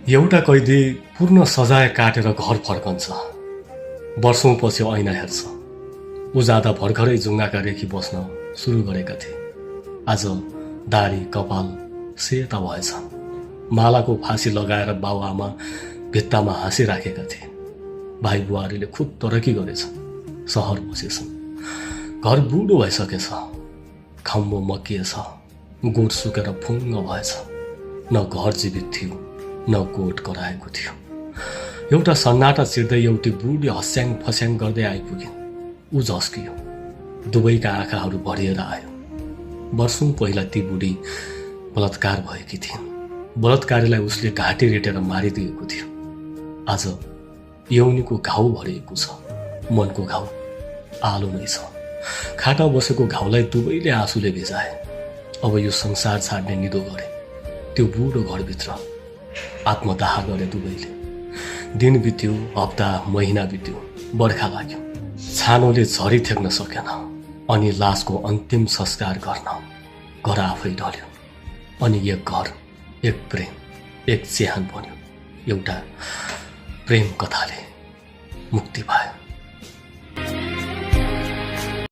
एउटा कैदी पूर्ण सजाय काटेर घर फर्कन्छ। वर्षौंपछि ऐना हेर्छ। उजादा भर्खरै जुङ्गाका रेखी बस्न सुरु गरेका थिए। आज दाढी कपाल सेता भएछ। मालाको फाँसी लगाएर बाबुआमा भित्तामा हाँसिराखेका थिए। भाइ बुहारीले खुब तरक्की गरेछ। सहर बसेछन्। घर बुढो भइसकेछ। खम्बो मकिएछ। गोठ सुकेर फुङ्ग भएछ। न घर जीवित थियो न गोठ कराएको थियो। एउटा सन्नाटा चिर्दै एउटी बुढी हस्याङ फस्याङ गर्दै आइपुगिन्। ऊ झस्कियो। दुवैका आँखाहरू भरिएर आयो। वर्षौं पहिला ती बुढी बलात्कार भएकी थिइन्। बलात्कारीलाई उसले घाँटी रेटेर मारिदिएको थियो। आज यौनीको घाउ भरिएको छ। मनको घाउ आलो नै छ। खाटा बसेको घाउलाई दुवैले आँसुले भिजाए। अब यो संसार छाड्ने निदो गरे। त्यो बुढो घरभित्र आत्मदाह गरे दुवैले। दिन बित्यो, हप्ता महिना बित्यो, बर्खा लाग्यो। छानोले झरी थेक्न सकेन। अनि लासको अन्तिम संस्कार गर्न घर आफै ढल्यो। अनि एक घर, एक प्रेम, एक चिहान बन्यो। एउटा प्रेम कथाले मुक्ति पायो।